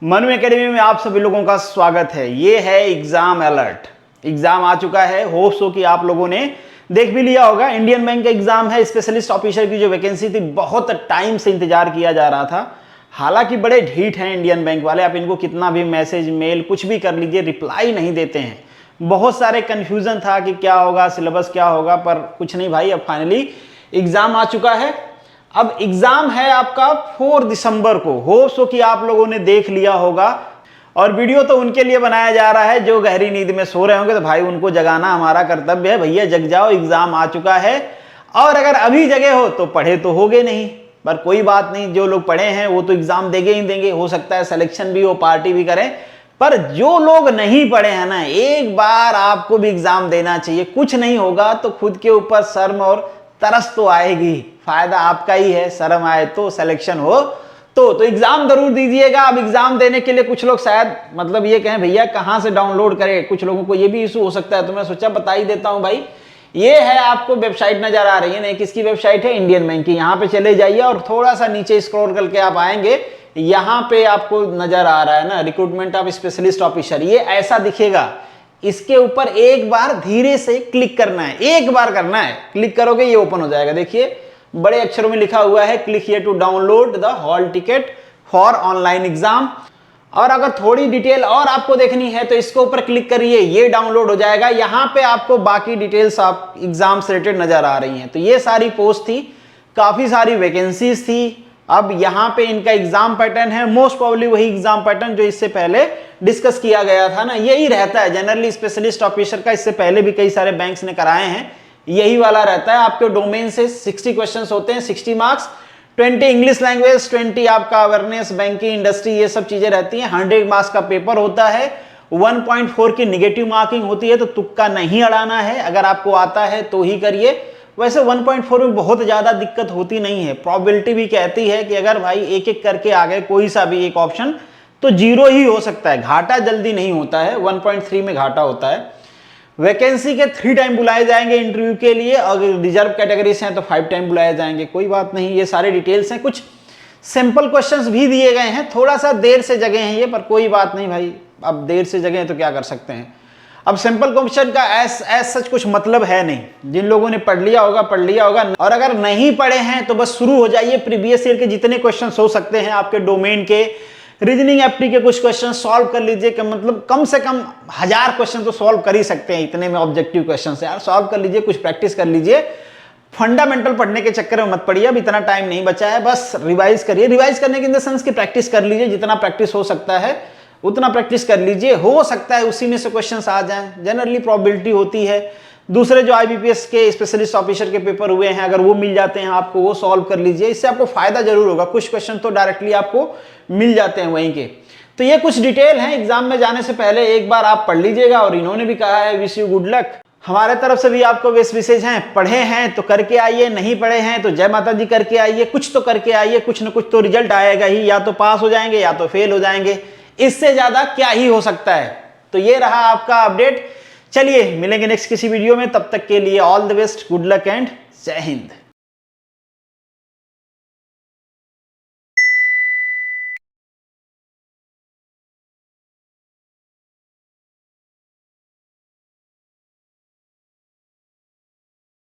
Manu academy में आप सभी लोगों का स्वागत है। ये है एग्जाम अलर्ट। एग्जाम आ चुका है, होप्स हो कि आप लोगों ने देख भी लिया होगा। इंडियन बैंक का एग्जाम है, स्पेशलिस्ट ऑफिसर की जो वैकेंसी थी, बहुत टाइम से इंतजार किया जा रहा था। हालांकि बड़े ढीठ हैं इंडियन बैंक वाले, आप इनको कितना भी मैसेज मेल कुछ भी कर लीजिए, रिप्लाई नहीं देते हैं। बहुत सारे कन्फ्यूजन था कि क्या होगा, सिलेबस क्या होगा, पर कुछ नहीं भाई, अब फाइनली एग्जाम आ चुका है। अब एग्जाम है आपका 4 दिसंबर को। होप्स हो कि आप लोगों ने देख लिया होगा। और वीडियो तो उनके लिए बनाया जा रहा है जो गहरी नींद में सो रहे होंगे, तो भाई उनको जगाना हमारा कर्तव्य है। भैया जग जाओ, एग्जाम आ चुका है। और अगर अभी जगे हो तो पढ़े तो होगे नहीं, पर कोई बात नहीं, जो लोग पढ़े हैं वो तो एग्जाम देंगे ही देंगे। हो सकता है सिलेक्शन भी हो, पार्टी भी करें, पर जो लोग नहीं पढ़े हैं ना, एक बार आपको भी एग्जाम देना चाहिए। कुछ नहीं होगा तो खुद के ऊपर शर्म और तरस तो आएगी, फायदा आपका ही है। शर्म आए तो, सिलेक्शन हो तो एग्जाम जरूर दीजिएगा। अब एग्जाम देने के लिए कुछ लोग शायद मतलब ये कहें भैया कहां से डाउनलोड करें, कुछ लोगों को ये भी इशू हो सकता है, तो मैं सोचा बता ही देता हूं भाई। ये है, आपको वेबसाइट नजर आ रही है ना, किसकी वेबसाइट है? इंडियन बैंक की। यहाँ पे चले जाइए और थोड़ा सा नीचे स्क्रॉल करके आप आएंगे, यहाँ पे आपको नजर आ रहा है ना, रिक्रूटमेंट ऑफ स्पेशलिस्ट ऑफिसर। ये ऐसा दिखेगा, इसके ऊपर एक बार धीरे से क्लिक करना है, एक बार करना है। क्लिक करोगे ये ओपन हो जाएगा। देखिए बड़े अक्षरों में लिखा हुआ है, click here to download the hall ticket for online exam. और अगर थोड़ी डिटेल और आपको देखनी है तो इसके ऊपर क्लिक करिए, ये डाउनलोड हो जाएगा। यहां पे आपको बाकी डिटेल्स आप एग्जाम से रिलेटेड नजर आ रही हैं। तो ये सारी पोस्ट थी, काफी सारी वैकेंसीज थी। अब यहाँ पे इनका एग्जाम पैटर्न है, मोस्ट प्रोबेबली वही एग्जाम पैटर्न जो इससे पहले डिस्कस किया गया था ना, यही रहता है जनरली। स्पेशलिस्ट ऑफिसर का इससे पहले भी कई सारे बैंक्स ने कराए हैं, यही वाला रहता है। आपके डोमेन से 60 क्वेश्चंस होते हैं, 60 मार्क्स, 20 इंग्लिश लैंग्वेज, 20 आपका अवेयरनेस, बैंकिंग, इंडस्ट्री, ये सब चीजें रहती हैं। 100 मार्क्स का पेपर होता है, 1.4 की निगेटिव मार्किंग होती है, तो तुक्का नहीं अड़ाना है। अगर आपको आता है तो ही करिए। वैसे 1.4 में बहुत ज्यादा दिक्कत होती नहीं है। प्रोबेबिलिटी भी कहती है कि अगर भाई एक एक करके आ गए कोई सा भी एक ऑप्शन, तो 0 ही हो सकता है, घाटा जल्दी नहीं होता है। 1.3 में घाटा होता है। वैकेंसी के 3 टाइम बुलाए जाएंगे इंटरव्यू के लिए, अगर रिजर्व कैटेगरी से हैं तो 5 टाइम बुलाए जाएंगे, कोई बात नहीं। ये सारे डिटेल्स हैं, कुछ सिंपल क्वेश्चंस भी दिए गए हैं। थोड़ा सा देर से जगे हैं ये, पर कोई बात नहीं भाई, अब देर से जगे हैं तो क्या कर सकते हैं। अब सिंपल क्वेश्चन का एस सच कुछ मतलब है नहीं। जिन लोगों ने पढ़ लिया होगा पढ़ लिया होगा, और अगर नहीं पढ़े हैं तो बस शुरू हो जाइए। प्रीवियस ईयर के जितने क्वेश्चन हो सकते हैं आपके डोमेन के, रीजनिंग एप्टी के कुछ क्वेश्चन सॉल्व कर लीजिए। कि मतलब कम से कम 1000 क्वेश्चन तो सॉल्व कर ही सकते हैं इतने में। ऑब्जेक्टिव क्वेश्चन से यार सॉल्व कर लीजिए, कुछ प्रैक्टिस कर लीजिए। फंडामेंटल पढ़ने के चक्कर में मत पड़िए, अब इतना टाइम नहीं बचा है। बस रिवाइज करिए, रिवाइज करने के इन द सेंस की प्रैक्टिस कर लीजिए, जितना प्रैक्टिस हो सकता है उतना प्रैक्टिस कर लीजिए। हो सकता है उसी में से क्वेश्चंस आ जाएं, जनरली प्रोबेबिलिटी होती है। दूसरे जो आईबीपीएस के स्पेशलिस्ट ऑफिसर के पेपर हुए हैं, अगर वो मिल जाते हैं आपको, वो सॉल्व कर लीजिए, इससे आपको फायदा जरूर होगा। कुछ क्वेश्चन तो डायरेक्टली आपको मिल जाते हैं वहीं के। तो ये कुछ डिटेल है, एग्जाम में जाने से पहले एक बार आप पढ़ लीजिएगा। और इन्होंने भी कहा है विश यू गुड लक। हमारे तरफ से भी आपको बेस्ट विशेष हैं। पढ़े हैं तो करके आइए, नहीं पढ़े हैं तो जय माता दी करके आइए। कुछ तो करके आइए, कुछ न कुछ तो रिजल्ट आएगा ही, या तो पास हो जाएंगे या तो फेल हो जाएंगे। इससे ज्यादा क्या ही हो सकता है। तो ये रहा आपका अपडेट। चलिए मिलेंगे नेक्स्ट किसी वीडियो में, तब तक के लिए all the best, good luck and जय हिंद।